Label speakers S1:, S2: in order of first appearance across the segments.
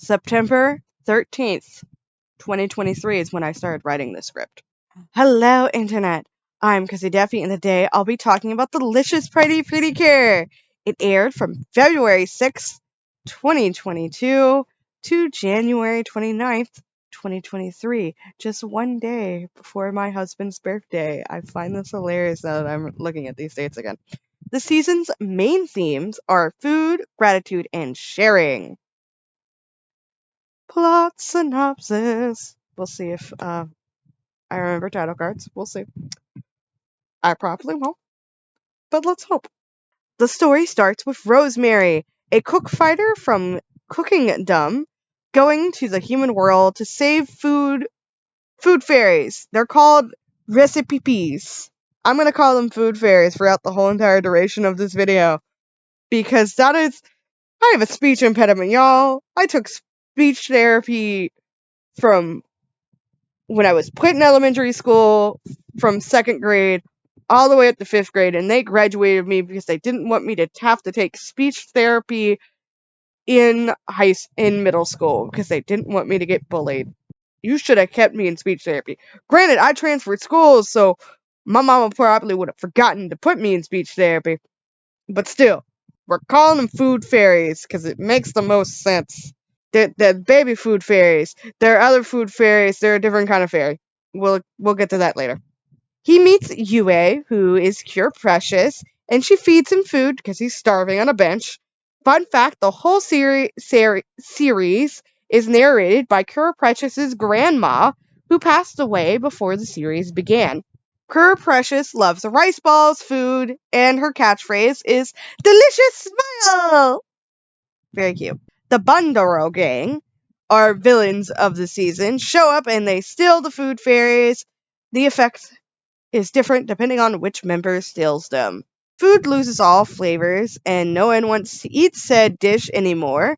S1: September 13th, 2023 is when I started writing this script. Hello, Internet. I'm KrissieDeathy, and today I'll be talking about the delicious PreCure. It aired from February 6th, 2022 to January 29th, 2023, just one day before my husband's birthday. I find this hilarious now that I'm looking at these dates again. The season's main themes are food, gratitude, and sharing. Plot synopsis. We'll see if I remember title cards. We'll see. I probably won't, but let's hope. The story starts with Rosemary, a cook-fighter from Cookingdom, going to the human world to save food fairies. They're called recipes. I'm going to call them food fairies throughout the whole entire duration of this video, because I have a speech impediment, y'all. I took speech therapy from when I was put in elementary school, from 2nd grade all the way up to 5th grade, and they graduated me because they didn't want me to have to take speech therapy in middle school, because they didn't want me to get bullied. You should have kept me in speech therapy. Granted, I transferred schools, so my mama probably would have forgotten to put me in speech therapy. But still, we're calling them food fairies because it makes the most sense. They're baby food fairies. There are other food fairies. They're a different kind of fairy. We'll get to that later. He meets Yue, who is Cure Precious, and she feeds him food because he's starving on a bench. Fun fact, the whole series is narrated by Cure Precious's grandma, who passed away before the series began. Cure Precious loves rice balls, food, and her catchphrase is "Delicious Smile!" Very cute. The Bandoro gang are villains of the season, show up and they steal the food fairies. The effect is different depending on which member steals them. Food loses all flavors, and no one wants to eat said dish anymore,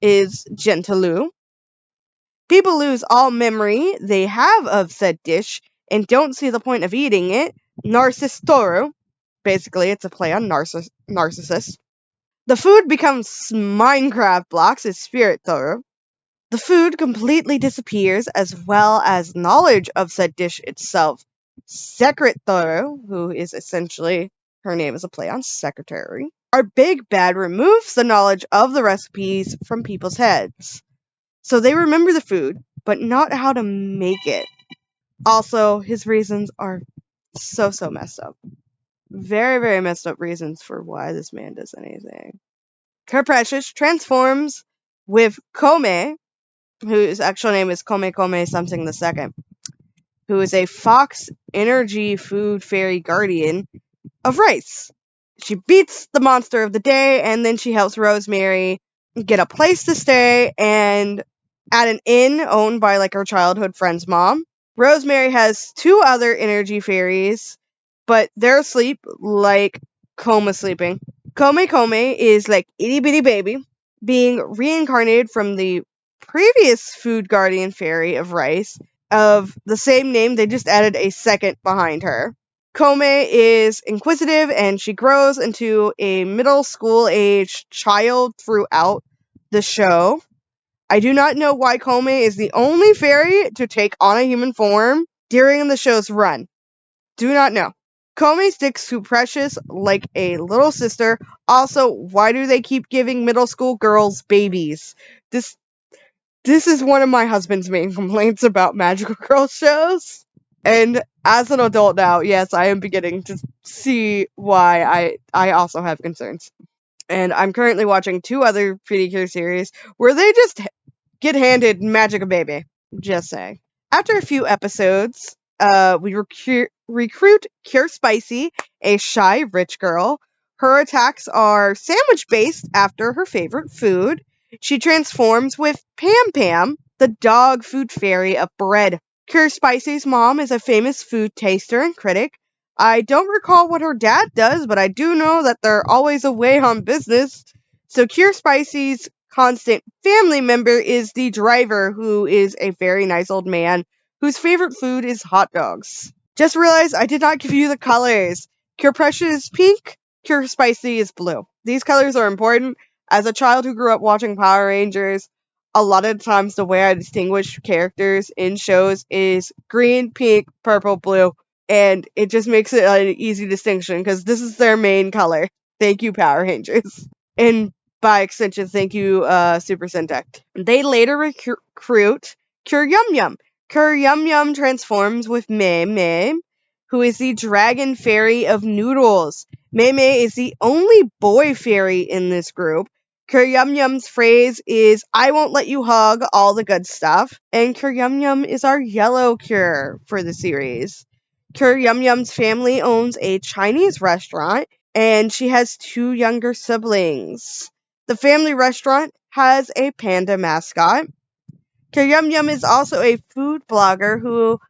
S1: is Gentilou. People lose all memory they have of said dish, and don't see the point of eating it, Narcissistoro. Basically, it's a play on narcissist. The food becomes Minecraft blocks, is Spirit Thoro. The food completely disappears, as well as knowledge of said dish itself. Secret Thoro, who is essentially, her name is a play on secretary. Our big bad removes the knowledge of the recipes from people's heads. So they remember the food, but not how to make it. Also, his reasons are so messed up. Very, very messed up reasons for why this man does anything. Cure Precious transforms with Kome, whose actual name is Kome something II, who is a fox energy food fairy guardian of rice. She beats the monster of the day, and then she helps Rosemary get a place to stay and at an inn owned by her childhood friend's mom. Rosemary has 2 other energy fairies, but they're asleep, like Coma sleeping. Kome is like itty bitty baby, being reincarnated from the previous food guardian fairy of rice of the same name. They just added a second behind her. Kome is inquisitive, and she grows into a middle school age child throughout the show. I do not know why Kome is the only fairy to take on a human form during the show's run. Do not know. Kome sticks to Precious like a little sister. Also, why do they keep giving middle school girls babies? This is one of my husband's main complaints about magical girl shows. And as an adult now, yes, I am beginning to see why I also have concerns. And I'm currently watching 2 other PreCure series where they just get handed magic baby. Just saying. After a few episodes, we recruit Cure Spicy, a shy rich girl. Her attacks are sandwich-based after her favorite food. She transforms with Pam, the dog food fairy of bread. Cure Spicy's mom is a famous food taster and critic. I don't recall what her dad does, but I do know that they're always away on business. So Cure Spicy's constant family member is the driver, who is a very nice old man whose favorite food is hot dogs. Just realized I did not give you the colors. Cure Precious is pink, Cure Spicy is blue. These colors are important. As a child who grew up watching Power Rangers, a lot of times the way I distinguish characters in shows is green, pink, purple, blue, and it just makes it an easy distinction because this is their main color. Thank you, Power Rangers. And by extension, thank you, Super Sentai. They later recruit Cure Yum Yum. Cure Yum Yum transforms with Mei Mei, who is the dragon fairy of noodles. Mei Mei is the only boy fairy in this group. Cure Yum Yum's phrase is, I won't let you hug, all the good stuff. And Cure Yum Yum is our yellow cure for the series. Cure Yum Yum's family owns a Chinese restaurant, and she has 2 younger siblings. The family restaurant has a panda mascot. Cure Yum Yum is also a food blogger who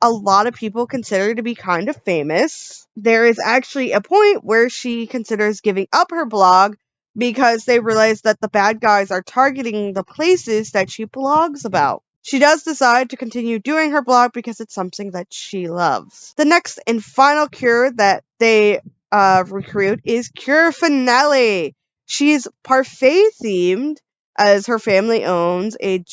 S1: a lot of people consider to be kind of famous. There is actually a point where she considers giving up her blog because they realize that the bad guys are targeting the places that she blogs about. She does decide to continue doing her blog because it's something that she loves. The next and final cure that they recruit is Cure Finale. She's parfait themed, as her family owns a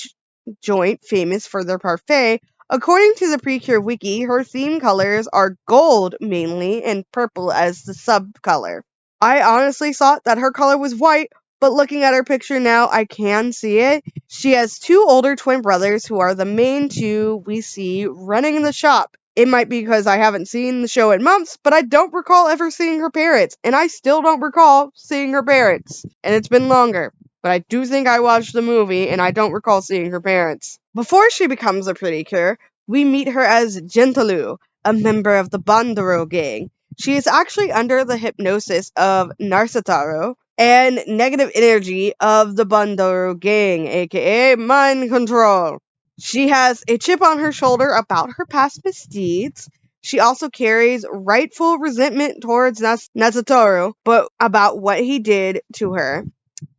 S1: joint famous for their parfait. According to the PreCure wiki, her theme colors are gold mainly and purple as the sub-color. I honestly thought that her color was white, but looking at her picture now, I can see it. She has 2 older twin brothers who are the main 2 we see running the shop. It might be because I haven't seen the show in months, but I don't recall ever seeing her parents, and I still don't recall seeing her parents, and it's been longer. But I do think I watched the movie, and I don't recall seeing her parents. Before she becomes a PreCure, we meet her as Gentalu, a member of the Bandoro gang. She is actually under the hypnosis of Narsataro and negative energy of the Bandoro gang, aka mind control. She has a chip on her shoulder about her past misdeeds. She also carries rightful resentment towards Natsutaro, but about what he did to her.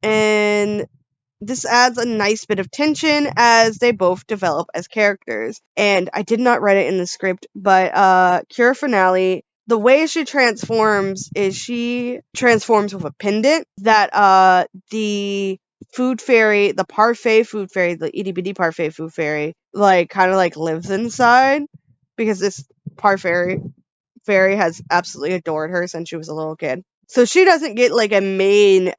S1: And this adds a nice bit of tension as they both develop as characters. And I did not write it in the script, but Cure Finale, the way she transforms is she transforms with a pendant that the food fairy, the parfait food fairy, the itty bitty parfait food fairy, like kind of like lives inside, because this parfait fairy has absolutely adored her since she was a little kid. So she doesn't get like a main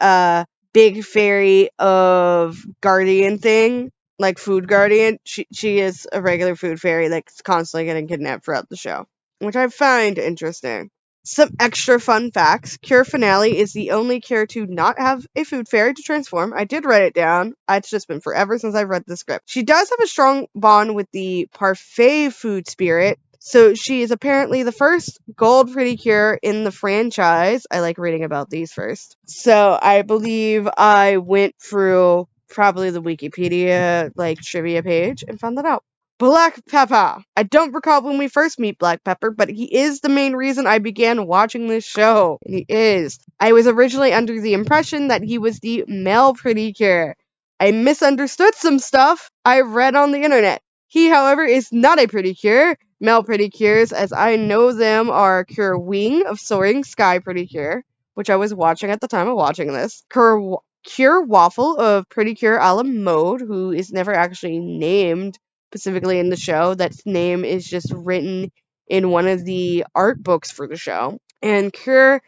S1: big fairy of guardian thing, like food guardian. She is a regular food fairy that's constantly getting kidnapped throughout the show, which I find interesting. Some extra fun facts. Cure Finale is the only cure to not have a food fairy to transform. I did write it down. It's just been forever since I've read the script. She does have a strong bond with the parfait food spirit, so she is apparently the first gold PreCure in the franchise. I like reading about these first. So I believe I went through probably the Wikipedia trivia page and found that out. Black Pepper. I don't recall when we first meet Black Pepper, but he is the main reason I began watching this show. And he is. I was originally under the impression that he was the male PreCure. I misunderstood some stuff I read on the internet. He, however, is not a PreCure. Male PreCures, as I know them, are Cure Wing of Soaring Sky PreCure, which I was watching at the time of watching this. Cure Waffle of PreCure a la Mode, who is never actually named specifically in the show. That name is just written in one of the art books for the show. And Cure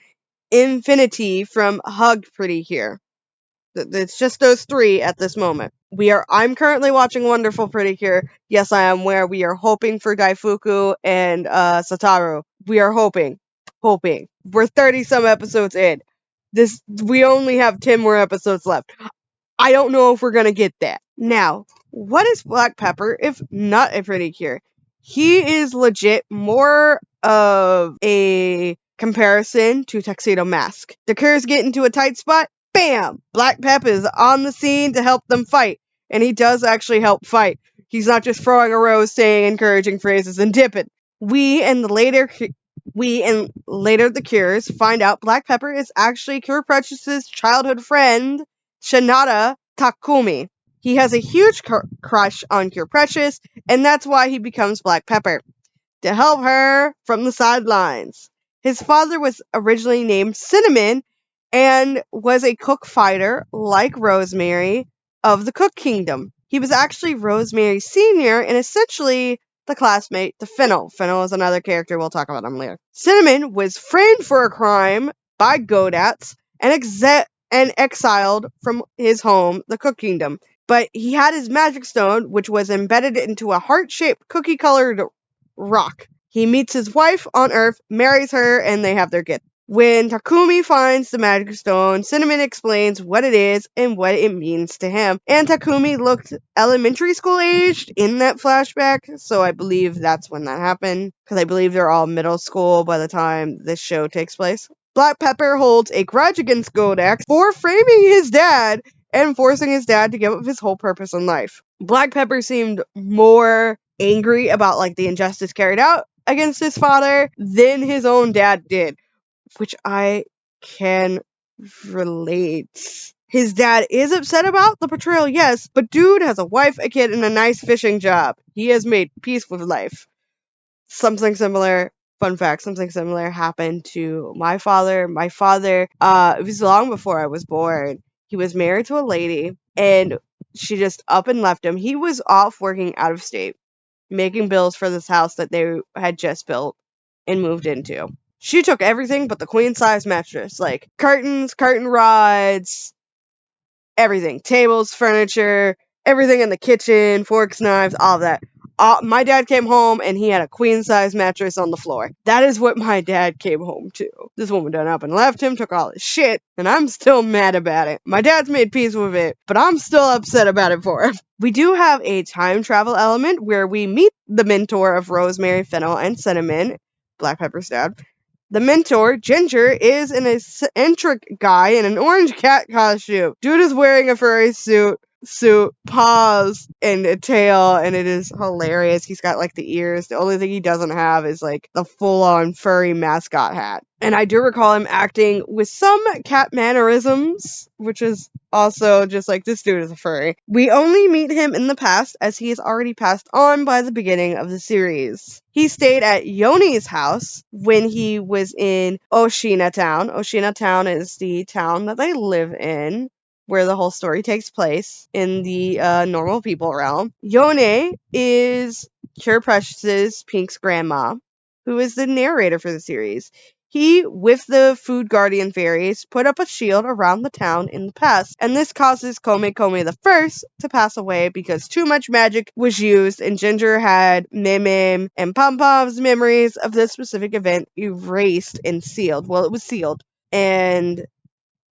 S1: Infinity from Hug PreCure. It's just those 3 at this moment. I'm currently watching Wonderful PreCure. Yes, I am where we are hoping for Daifuku and Sataru. We are hoping. We're 30 some episodes in. We only have 10 more episodes left. I don't know if we're gonna get that. Now, what is Black Pepper if not a PreCure? He is legit more of a comparison to Tuxedo Mask. The cures get into a tight spot, bam! Black Pepper is on the scene to help them fight. And he does actually help fight. He's not just throwing a rose, saying encouraging phrases, and dipping. We and later the Cures find out Black Pepper is actually Cure Precious's childhood friend, Shinada Takumi. He has a huge crush on Cure Precious, and that's why he becomes Black Pepper, to help her from the sidelines. His father was originally named Cinnamon and was a cook fighter like Rosemary, of the Cook Kingdom. He was actually Rosemary's senior and essentially the classmate to Fennel. Fennel is another character, we'll talk about him later. Cinnamon was framed for a crime by Godats and exiled from his home, the Cook Kingdom. But he had his magic stone, which was embedded into a heart-shaped cookie-colored rock. He meets his wife on Earth, marries her, and they have their kid. When Takumi finds the magic stone, Cinnamon explains what it is and what it means to him. And Takumi looked elementary school aged in that flashback, so I believe that's when that happened, because I believe they're all middle school by the time this show takes place. Black Pepper holds a grudge against Godax for framing his dad and forcing his dad to give up his whole purpose in life. Black Pepper seemed more angry about the injustice carried out against his father than his own dad did, which I can relate. His dad is upset about the portrayal, yes, but dude has a wife, a kid, and a nice fishing job. He has made peace with life. Something similar happened to my father. My father, it was long before I was born. He was married to a lady, and she just up and left him. He was off working out of state, making bills for this house that they had just built and moved into. She took everything but the queen-size mattress, like curtains, curtain rods, everything. Tables, furniture, everything in the kitchen, forks, knives, all of that. My dad came home and he had a queen-size mattress on the floor. That is what my dad came home to. This woman done up and left him, took all his shit, and I'm still mad about it. My dad's made peace with it, but I'm still upset about it for him. We do have a time travel element where we meet the mentor of Rosemary, Fennel, and Cinnamon, Black Pepper's dad. The mentor, Ginger, is an eccentric guy in an orange cat costume. Dude is wearing a furry suit, paws, and a tail, and it is hilarious. He's got the ears. The only thing he doesn't have is the full-on furry mascot hat. And I do recall him acting with some cat mannerisms, which is also just this dude is a furry. We only meet him in the past, as he is already passed on by the beginning of the series. He stayed at Yoni's house when he was in Oshina Town. Oshina Town is the town that they live in, where the whole story takes place in the normal people realm. Yone is Cure Precious's Pink's grandma, who is the narrator for the series. He, with the Food Guardian fairies, put up a shield around the town in the past, and this causes Kome the First to pass away because too much magic was used, and Ginger had Mim and Pom Pom's memories of this specific event erased and sealed. Well, it was sealed, and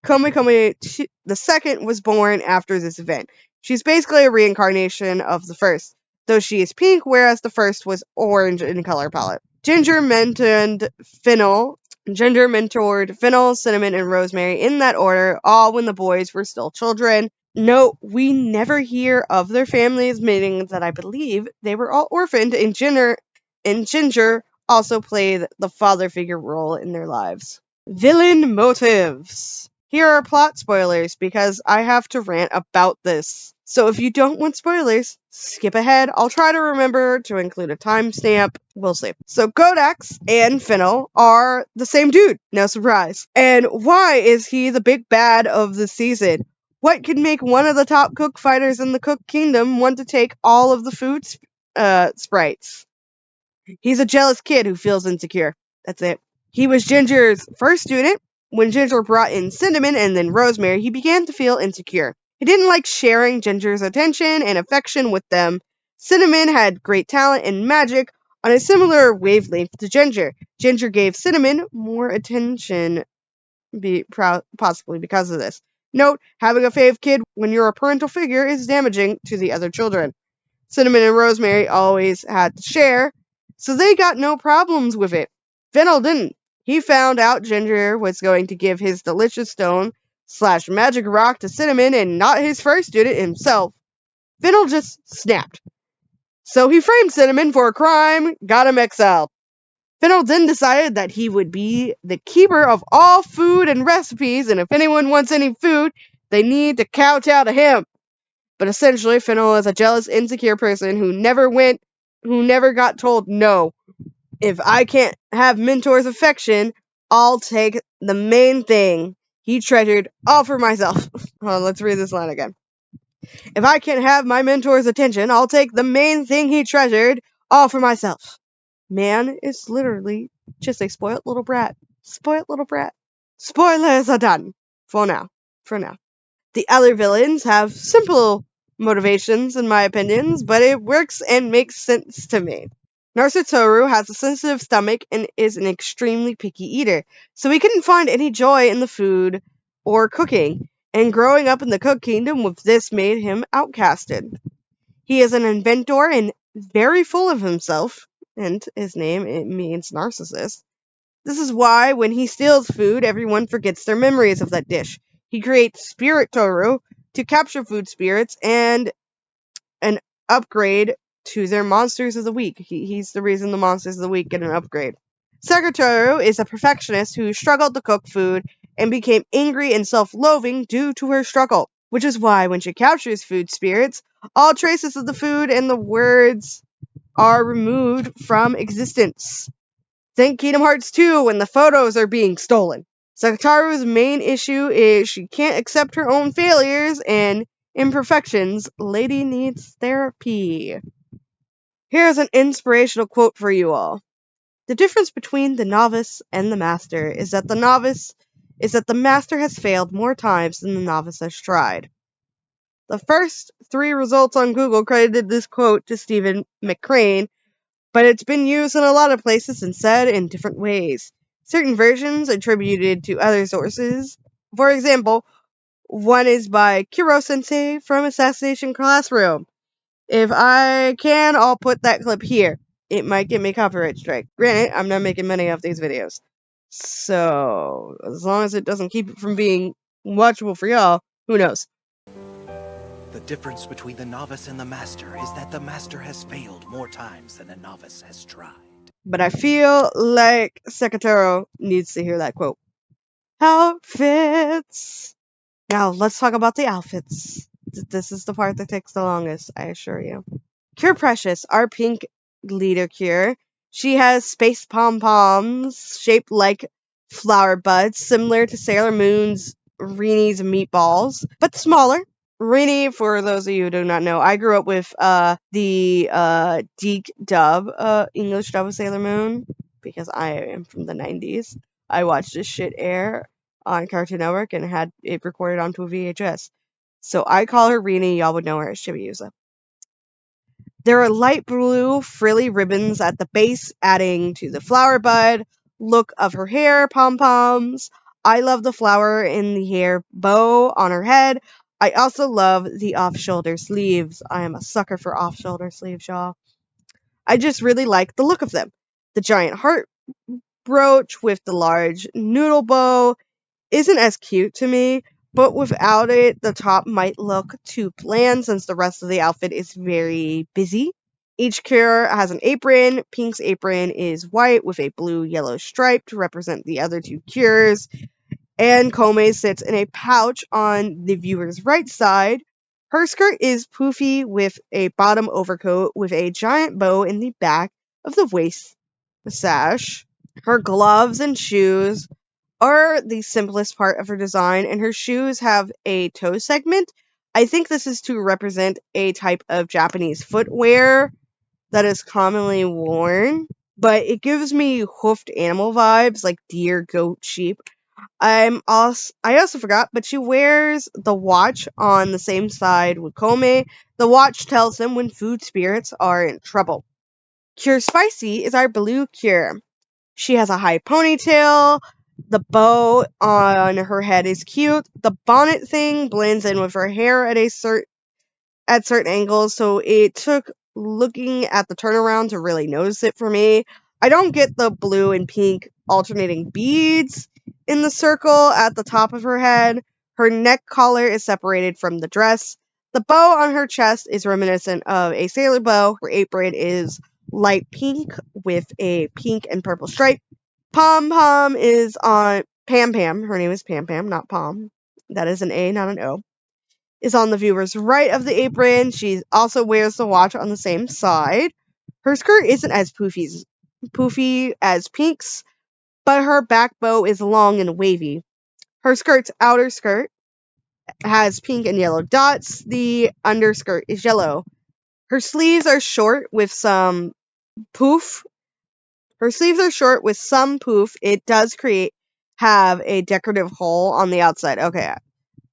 S1: Kome the Second was born after this event. She's basically a reincarnation of the first, though she is pink, whereas the first was orange in color palette. Ginger mentored Fennel, Cinnamon, and Rosemary in that order, all when the boys were still children. Note, we never hear of their families, meaning that I believe they were all orphaned, and Ginger also played the father figure role in their lives. Villain motives. Here are plot spoilers, because I have to rant about this. So if you don't want spoilers, skip ahead. I'll try to remember to include a timestamp. We'll see. So Godax and Fennel are the same dude. No surprise. And why is he the big bad of the season? What could make one of the top cook fighters in the Cook Kingdom want to take all of the food sprites? He's a jealous kid who feels insecure. That's it. He was Ginger's first student. When Ginger brought in Cinnamon and then Rosemary, he began to feel insecure. He didn't like sharing Ginger's attention and affection with them. Cinnamon had great talent and magic on a similar wavelength to Ginger. Ginger gave Cinnamon more attention, possibly because of this. Note, having a fave kid when you're a parental figure is damaging to the other children. Cinnamon and Rosemary always had to share, so they got no problems with it. Fennel didn't. He found out Ginger was going to give his delicious stone / magic rock to Cinnamon and not his first student himself. Fennel just snapped. So he framed Cinnamon for a crime, got him exiled. Fennel then decided that he would be the keeper of all food and recipes, and if anyone wants any food, they need to kowtow to him. But essentially, Fennel is a jealous, insecure person who never got told no. If I can't have Mentor's affection, I'll take the main thing he treasured all for myself. Hold on, let's read this line again. If I can't have my mentor's attention, I'll take the main thing he treasured all for myself. Man is literally just a spoiled little brat. Spoiled little brat. Spoilers are done. For now. For now. The other villains have simple motivations, in my opinions, but it works and makes sense to me. Narsatoru has a sensitive stomach and is an extremely picky eater, so he couldn't find any joy in the food or cooking, and growing up in the Cook Kingdom with this made him outcasted. He is an inventor and very full of himself, and his name it means narcissist. This is why when he steals food, everyone forgets their memories of that dish. He creates Spirit Toru to capture food spirits and an upgrade to their Monsters of the Week. He's the reason the Monsters of the Week get an upgrade. Sakatoru is a perfectionist who struggled to cook food and became angry and self-loathing due to her struggle, which is why when she captures food spirits, all traces of the food and the words are removed from existence. Think Kingdom Hearts 2 when the photos are being stolen. Sakataru's main issue is she can't accept her own failures and imperfections. Lady needs therapy. Here's an inspirational quote for you all. The difference between the novice and the master is that the master has failed more times than the novice has tried. The first 3 results on Google credited this quote to Stephen McCrane, but it's been used in a lot of places and said in different ways. Certain versions attributed to other sources. For example, one is by Kiro-sensei from Assassination Classroom. If I can, I'll put that clip here. It might get me copyright strike. Granted, I'm not making many of these videos. So, as long as it doesn't keep it from being watchable for y'all, who knows?
S2: The difference between the novice and the master is that the master has failed more times than the novice has tried.
S1: But I feel like Sekataro needs to hear that quote. Outfits! Now, let's talk about the outfits. This is the part that takes the longest, I assure you. Cure Precious, our pink leader Cure. She has space pom-poms shaped like flower buds, similar to Sailor Moon's Rini's meatballs, but smaller. Rini, for those of you who do not know, I grew up with the Deke dub, English dub of Sailor Moon, because I am from the 90s. I watched this shit air on Cartoon Network and had it recorded onto a VHS. So I call her Rini, y'all would know her as Chibiusa. There are light blue frilly ribbons at the base, adding to the flower bud look of her hair pom-poms. I love the flower in the hair bow on her head. I also love the off-shoulder sleeves. I am a sucker for off-shoulder sleeves, y'all. I just really like the look of them. The giant heart brooch with the large noodle bow isn't as cute to me, but without it, the top might look too bland since the rest of the outfit is very busy. Each cure has an apron. Pink's apron is white with a blue-yellow stripe to represent the other 2 cures, and Kome sits in a pouch on the viewer's right side. Her skirt is poofy with a bottom overcoat with a giant bow in the back of the waist sash. Her gloves and shoes are the simplest part of her design, and her shoes have a toe segment. I think this is to represent a type of Japanese footwear that is commonly worn, but it gives me hoofed animal vibes like deer, goat, sheep. I also forgot, but she wears the watch on the same side with Kome. The watch tells them when food spirits are in trouble. Cure Spicy is our blue cure. She has a high ponytail. The bow on her head is cute. The bonnet thing blends in with her hair at certain angles, so it took looking at the turnaround to really notice it for me. I don't get the blue and pink alternating beads in the circle at the top of her head. Her neck collar is separated from the dress. The bow on her chest is reminiscent of a sailor bow. Her apron is light pink with a pink and purple stripe. Pom Pom is on Pam Pam. Her name is Pam Pam, not Pom. That is an A, not an O. Is on the viewer's right of the apron. She also wears the watch on the same side. Her skirt isn't as poofy as Pink's, but her back bow is long and wavy. Her skirt's outer skirt has pink and yellow dots. The underskirt is yellow. Her sleeves are short with some poof. It does have a decorative hole on the outside. Okay,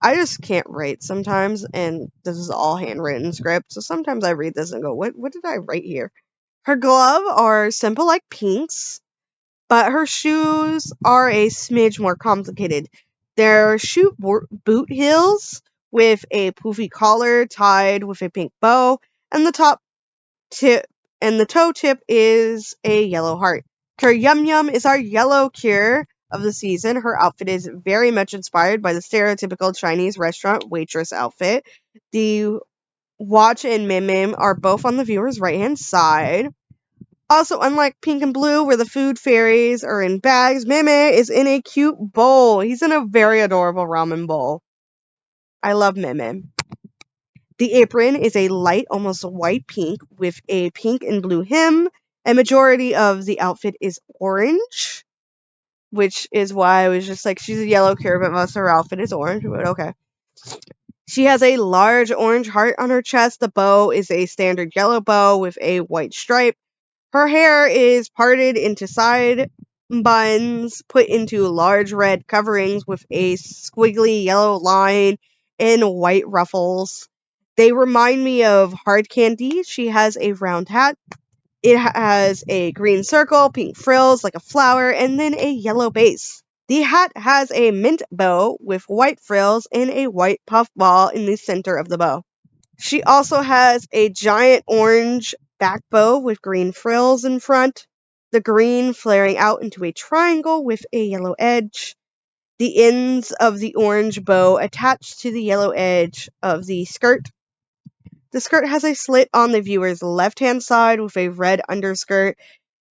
S1: I just can't write sometimes, and this is all handwritten script, so sometimes I read this and go, what did I write here? Her gloves are simple like pinks, but her shoes are a smidge more complicated. They're boot heels with a poofy collar tied with a pink bow, and the toe tip is a yellow heart. Her Yum Yum is our yellow cure of the season. Her outfit is very much inspired by the stereotypical Chinese restaurant waitress outfit. The watch and Mim Mim are both on the viewer's right hand side. Also, unlike Pink and Blue, where the food fairies are in bags, Meme is in a cute bowl. He's in a very adorable ramen bowl. I love Meme. The apron is a light, almost white pink with a pink and blue hem. A majority of the outfit is orange, which is why I was just like, she's a yellow cure, but most of her outfit is orange, but okay. She has a large orange heart on her chest. The bow is a standard yellow bow with a white stripe. Her hair is parted into side buns, put into large red coverings with a squiggly yellow line and white ruffles. They remind me of hard candy. She has a round hat. It has a green circle, pink frills like a flower, and then a yellow base. The hat has a mint bow with white frills and a white puffball in the center of the bow. She also has a giant orange back bow with green frills in front, the green flaring out into a triangle with a yellow edge. The ends of the orange bow attached to the yellow edge of the skirt. The skirt has a slit on the viewer's left-hand side with a red underskirt.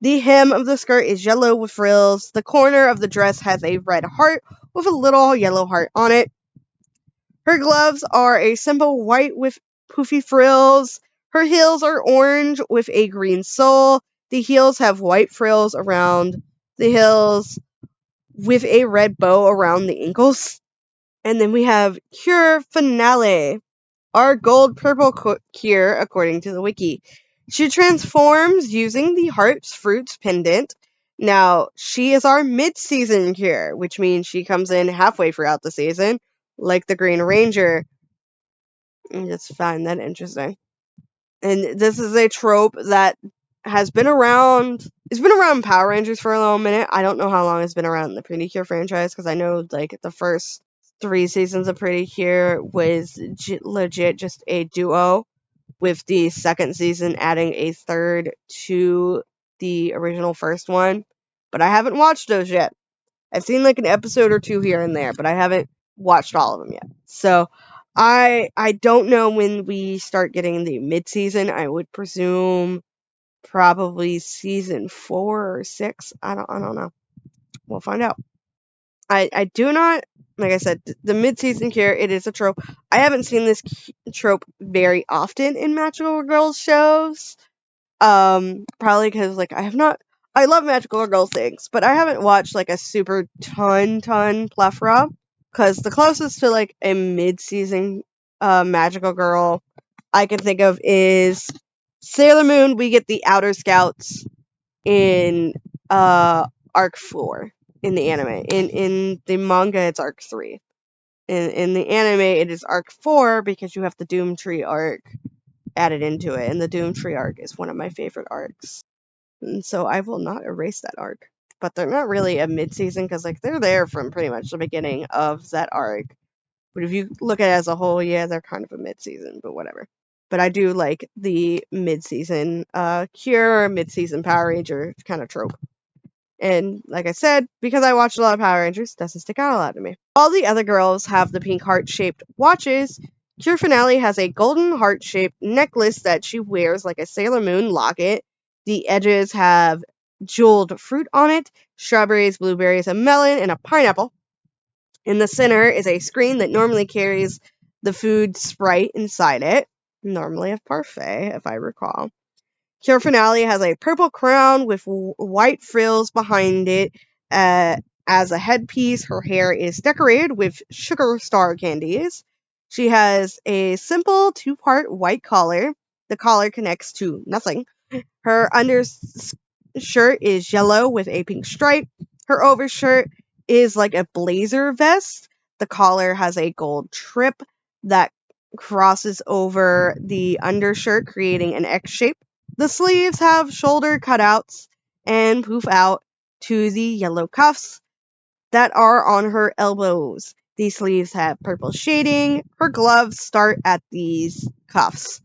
S1: The hem of the skirt is yellow with frills. The corner of the dress has a red heart with a little yellow heart on it. Her gloves are a simple white with poofy frills. Her heels are orange with a green sole. The heels have white frills around the heels with a red bow around the ankles. And then we have Cure Finale, our gold purple cure according to the wiki. She transforms using the Heart's Fruits pendant. Now, she is our mid-season cure, which means she comes in halfway throughout the season, like the Green Ranger. I just find that interesting. And this is a trope that has been around. It's been around in Power Rangers for a little minute. I don't know how long it's been around in the PreCure franchise, because I know like the first 3 seasons of PreCure was legit just a duo, with the second season adding a third to the original first one. But I haven't watched those yet. I've seen like an episode or 2 here and there, but I haven't watched all of them yet. So I don't know when we start getting the mid-season. I would presume probably season 4 or 6. I don't know. We'll find out. I do not, like I said, the mid-season cure, it is a trope. I haven't seen this trope very often in Magical Girls shows. Probably because like I love Magical Girl things, but I haven't watched like a super ton plethora, because the closest to like a mid-season Magical Girl I can think of is Sailor Moon. We get the Outer Scouts in arc 4 in the anime. In the manga it's arc 3. In the anime it is arc 4 because you have the Doom Tree arc added into it, and the Doom Tree arc is one of my favorite arcs. And so I will not erase that arc. But they're not really a mid-season, because like they're there from pretty much the beginning of that arc. But if you look at it as a whole, yeah, they're kind of a mid-season, but whatever. But I do like the mid-season cure, mid-season Power Ranger kind of trope. And like I said, because I watched a lot of Power Rangers, it doesn't stick out a lot to me. All the other girls have the pink heart-shaped watches. Cure Finale has a golden heart-shaped necklace that she wears like a Sailor Moon locket. The edges have jeweled fruit on it, strawberries, blueberries, a melon, and a pineapple. In the center is a screen that normally carries the food Sprite inside it, normally a parfait, if I recall. Cure Finale has a purple crown with white frills behind it, As a headpiece, her hair is decorated with sugar star candies. She has a simple 2-part white collar. The collar connects to nothing. Her undershirt is yellow with a pink stripe. Her overshirt is like a blazer vest. The collar has a gold trip that crosses over the undershirt, creating an X shape. The sleeves have shoulder cutouts and poof out to the yellow cuffs that are on her elbows. These sleeves have purple shading. Her gloves start at these cuffs.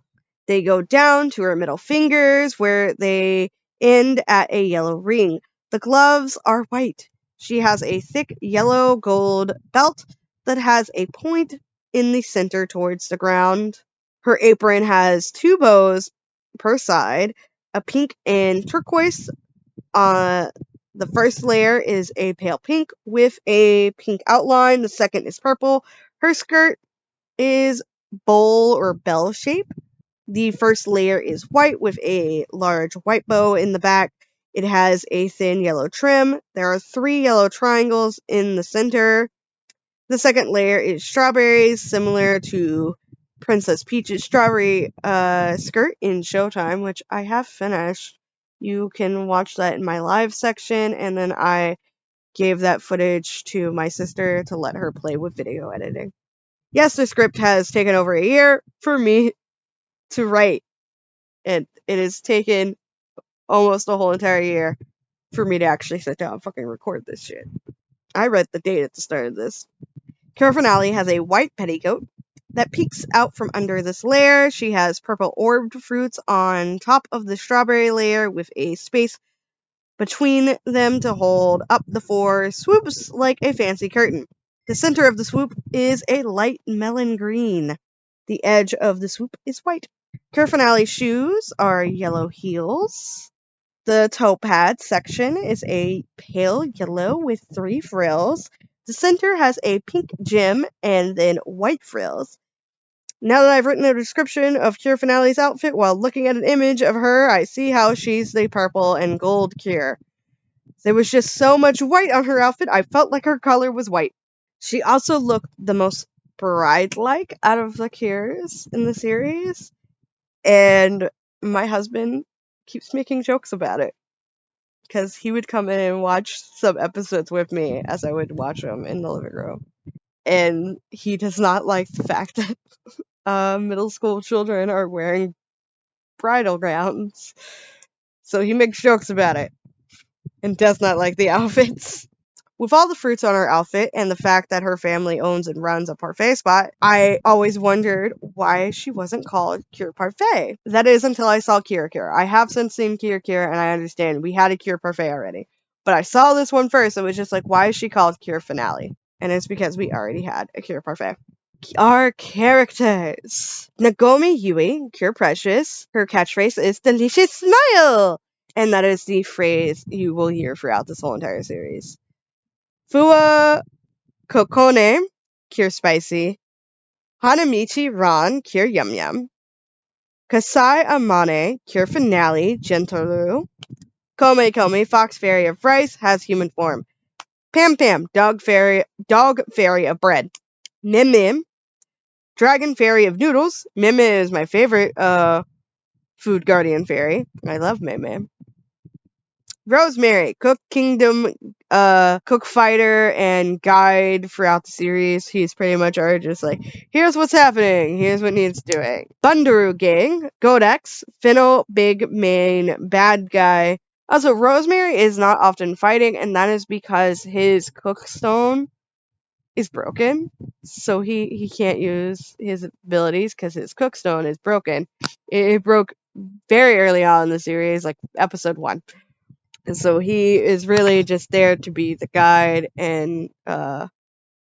S1: They go down to her middle fingers where they end at a yellow ring. The gloves are white. She has a thick yellow gold belt that has a point in the center towards the ground. Her apron has 2 bows per side, a pink and turquoise. The first layer is a pale pink with a pink outline. The second is purple. Her skirt is bowl or bell shape. The first layer is white with a large white bow in the back. It has a thin yellow trim. There are 3 yellow triangles in the center. The second layer is strawberries, similar to Princess Peach's strawberry skirt in Showtime, which I have finished. You can watch that in my live section, and then I gave that footage to my sister to let her play with video editing. Yes, the script has taken over a year for me to write. It has taken almost a whole entire year for me to actually sit down and fucking record this shit. I read the date at the start of this. Cure Finale has a white petticoat that peeks out from under this layer. She has purple orbed fruits on top of the strawberry layer with a space between them to hold up the 4 swoops like a fancy curtain. The center of the swoop is a light melon green. The edge of the swoop is white. Cure Finale shoes are yellow heels. The toe pad section is a pale yellow with 3 frills. The center has a pink gem and then white frills. Now that I've written a description of Cure Finale's outfit while looking at an image of her, I see how she's the purple and gold Cure. There was just so much white on her outfit, I felt like her color was white. She also looked the most bride-like out of the Cures in the series, and my husband keeps making jokes about it. Because he would come in and watch some episodes with me as I would watch them in the living room. And he does not like the fact that middle school children are wearing bridal gowns. So he makes jokes about it and does not like the outfits. With all the fruits on her outfit and the fact that her family owns and runs a parfait spot, I always wondered why she wasn't called Cure Parfait. That is until I saw Cure Cure. I have since seen Cure Cure, and I understand we had a Cure Parfait already. But I saw this one first, and was just like, why is she called Cure Finale? And it's because we already had a Cure Parfait. Our characters. Nagomi Yui, Cure Precious. Her catchphrase is Delicious Smile! And that is the phrase you will hear throughout this whole entire series. Fua Kokone, Cure Spicy. Hanamichi Ran, Cure Yum Yum. Kasai Amane, Cure Finale, Gentoru. Kome Kome, Fox Fairy of Rice, has human form. Pam Pam, Dog Fairy of Bread. Mim Mim, Dragon Fairy of Noodles. Mim Mim is my favorite food guardian fairy. I love Mim Mim. Rosemary, Cook Kingdom, cook fighter and guide throughout the series. He's pretty much just like, here's what's happening, here's what needs doing. Bundaru Gang, Godex, Finno, big main bad guy. Also, Rosemary is not often fighting, and that is because his cookstone is broken, so he can't use his abilities because his cookstone is broken. It broke very early on in the series, like episode 1. And so he is really just there to be the guide and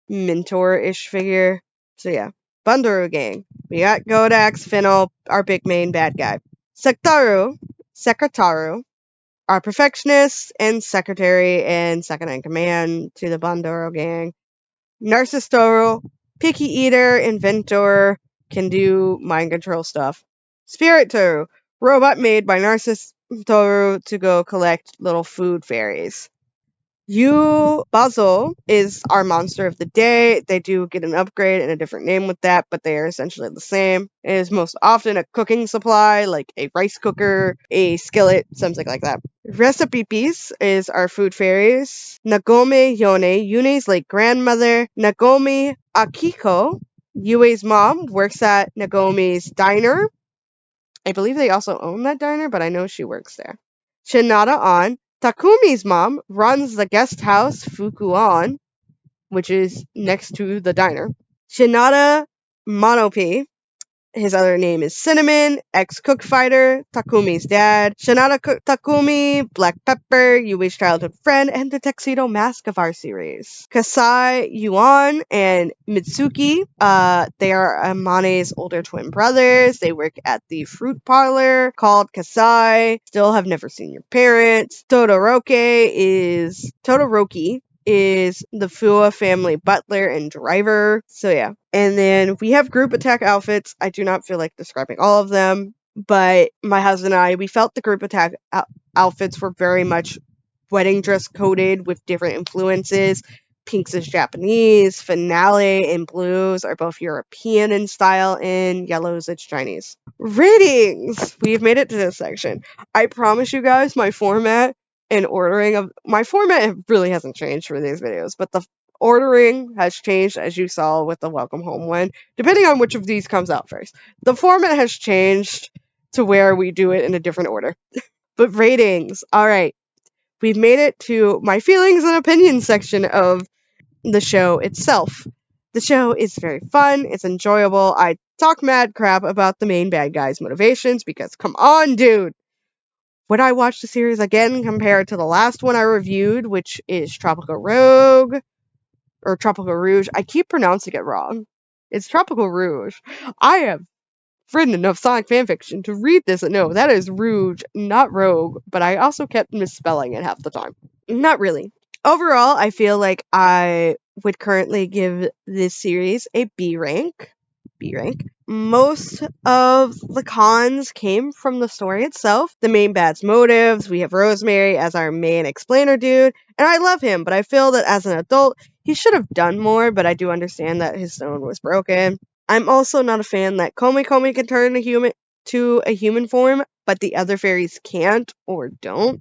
S1: mentor-ish figure. So yeah, Bundaru Gang. We got Godax, Finno, our big main bad guy. Secretaru, our perfectionist and secretary and second in command to the Bundaru Gang. Narcistoru, picky eater, inventor, can do mind control stuff. Spirit Toru, robot made by Narcistoru to go collect little food fairies. Yu Bazo is our monster of the day. They do get an upgrade and a different name with that, but they are essentially the same. It is most often a cooking supply, like a rice cooker, a skillet, something like that. Recipe Piece is our food fairies. Nagome Yone, Yune's late grandmother. Nagome Akiko, Yue's mom, works at Nagomi's diner. I believe they also own that diner, but I know she works there. Shinada On, Takumi's mom, runs the guest house Fukuon, which is next to the diner. Shinada Monopi, his other name is Cinnamon, ex-cook fighter, Takumi's dad, Shinada Takumi, Black Pepper, Yui's childhood friend, and the tuxedo mask of our series. Kasai Yuan and Mitsuki, they are Amane's older twin brothers. They work at the fruit parlor called Kasai. Still have never seen your parents. Todoroki is the Fua family butler and driver. So yeah. And then we have group attack outfits. I do not feel like describing all of them, but my husband and I, we felt the group attack outfits were very much wedding dress coded with different influences. Pinks is Japanese, finale and blues are both European in style, and yellows it's Chinese. Ratings! We've made it to this section. I promise you guys my format and ordering of my format really hasn't changed for these videos, but the ordering has changed, as you saw with the welcome home one, depending on which of these comes out first. The format has changed to where we do it in a different order. But ratings, alright. We've made it to my feelings and opinions section of the show itself. The show is very fun, it's enjoyable. I talk mad crap about the main bad guy's motivations because, come on, dude! Would I watch the series again compared to the last one I reviewed, which is Tropical Rogue? Or Tropical Rouge? I keep pronouncing it wrong. It's Tropical Rouge. I have written enough Sonic fanfiction to read this and know that is Rouge, not Rogue, but I also kept misspelling it half the time. Not really. Overall, I feel like I would currently give this series a B rank. B rank. Most of the cons came from the story itself, the main bad's motives. We have Rosemary as our main explainer dude, and I love him, but I feel that as an adult, he should have done more, but I do understand that his stone was broken. I'm also not a fan that Komi Komi can turn to a human form, but the other fairies can't or don't.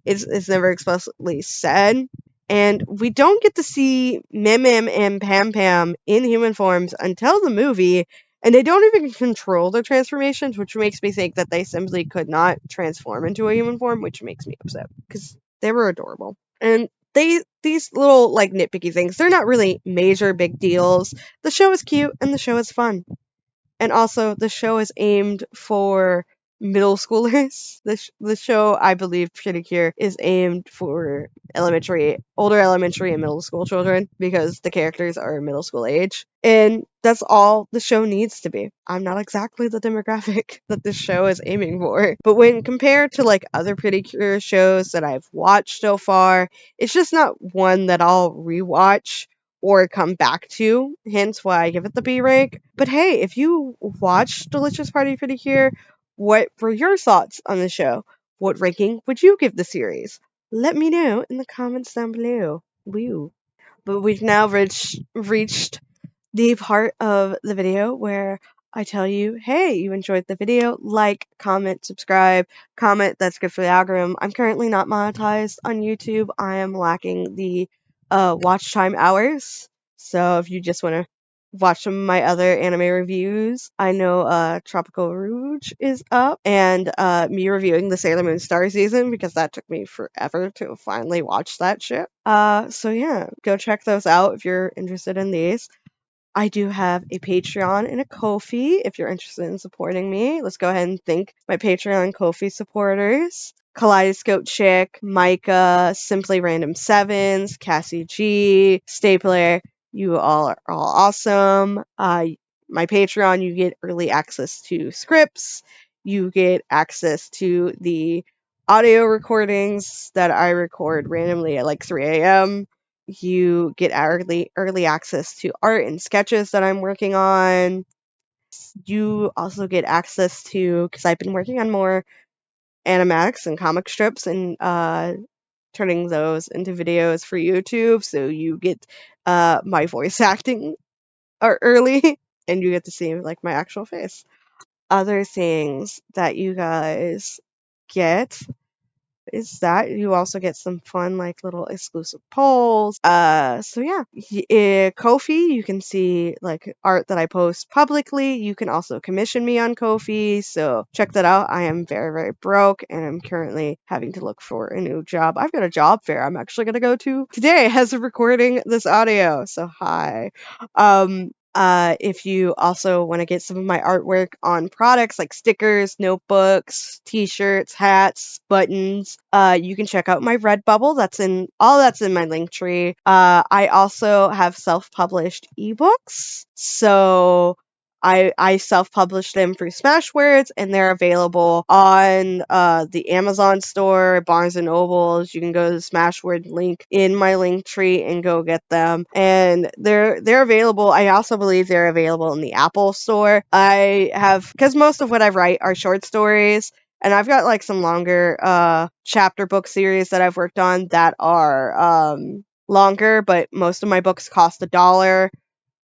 S1: It's never explicitly said. And we don't get to see Mim Mim and Pam Pam in human forms until the movie, and they don't even control their transformations, which makes me think that they simply could not transform into a human form, which makes me upset, because they were adorable. And these little, like, nitpicky things, they're not really major big deals. The show is cute, and the show is fun. And also, the show is aimed for middle schoolers. The show, I believe, PreCure is aimed for older elementary and middle school children because the characters are middle school age. And that's all the show needs to be. I'm not exactly the demographic that this show is aiming for. But when compared to like other PreCure shows that I've watched so far, it's just not one that I'll rewatch or come back to, hence why I give it the B rank. But hey, if you watched Delicious Party PreCure, what were your thoughts on the show? What ranking would you give the series? Let me know in the comments down below. Woo. But we've now reached the part of the video where I tell you, hey, you enjoyed the video, like, comment, subscribe, comment, that's good for the algorithm. I'm currently not monetized on YouTube. I am lacking the watch time hours. So if you just want to watch some of my other anime reviews, I know Tropical Rouge is up, and me reviewing the Sailor Moon Star season because that took me forever to finally watch that shit. So yeah, go check those out if you're interested in these. I do have a Patreon and a Ko-fi if you're interested in supporting me. Let's go ahead and thank my Patreon and Ko-fi supporters. Kaleidoscope Chick, Micah, Simply Random Sevens, Cassy G, Stapler. You all are all awesome. My Patreon, you get early access to scripts. You get access to the audio recordings that I record randomly at like 3 a.m. You get early access to art and sketches that I'm working on. You also get access to, because I've been working on more animatics and comic strips and turning those into videos for YouTube, so you get my voice acting early, and you get to see like my actual face. Other things that you guys get is that you also get some fun like little exclusive polls. So yeah, Ko-fi, you can see like art that I post publicly. You can also commission me on Ko-fi, so check that out. I am very, very broke and I'm currently having to look for a new job. I've got a job fair I'm actually gonna go to today as of recording this audio, so hi. If you also want to get some of my artwork on products like stickers, notebooks, t-shirts, hats, buttons, you can check out my Redbubble. That's in my link tree. I also have self-published ebooks. So I self-published them through Smashwords, and they're available on the Amazon store, Barnes and Nobles. You can go to the Smashword link in my link tree and go get them. And they're available. I also believe they're available in the Apple store. Because most of what I write are short stories. And I've got like some longer chapter book series that I've worked on that are longer, but most of my books cost $1,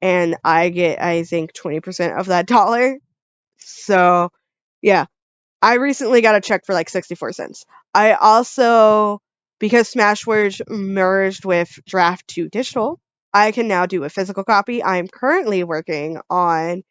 S1: and I get, I think, 20% of that dollar. So, yeah. I recently got a check for like 64 cents. I also, because Smashwords merged with Draft 2 Digital, I can now do a physical copy. I'm currently working on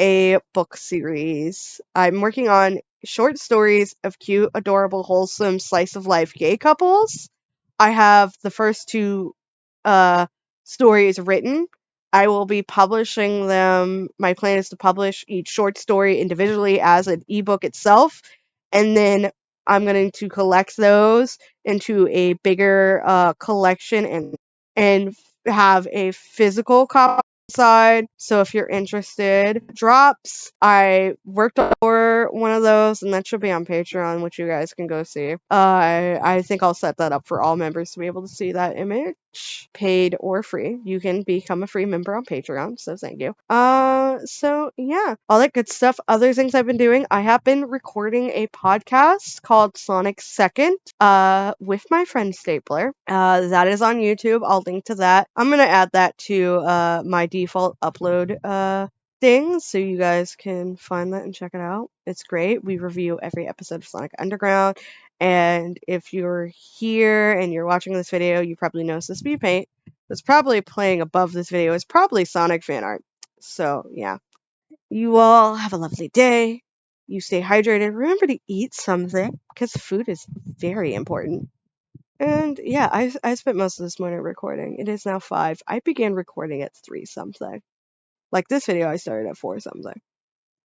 S1: a book series. I'm working on short stories of cute, adorable, wholesome, slice of life gay couples. I have the first two uh, stories written. I will be publishing them. My plan is to publish each short story individually as an ebook itself, and then I'm going to collect those into a bigger collection and have a physical copy side. So if you're interested, drops. I worked for one of those, and that should be on Patreon, which you guys can go see. I think I'll set that up for all members to be able to see that image, paid or free. You can become a free member on Patreon, so thank you. So yeah, all that good stuff. Other things I've been doing, I have been recording a podcast called Sonic Second, with my friend Stapler. That is on YouTube. I'll link to that. I'm gonna add that to my default upload things so you guys can find that and check it out. It's great. We review every episode of Sonic Underground. And if you're here and you're watching this video, you probably noticed the speed paint that's probably playing above this video is probably Sonic fan art. So yeah. You all have a lovely day. You stay hydrated. Remember to eat something because food is very important. And yeah, I spent most of this morning recording. It is now 5. I began recording at 3 something. Like this video, I started at 4 something.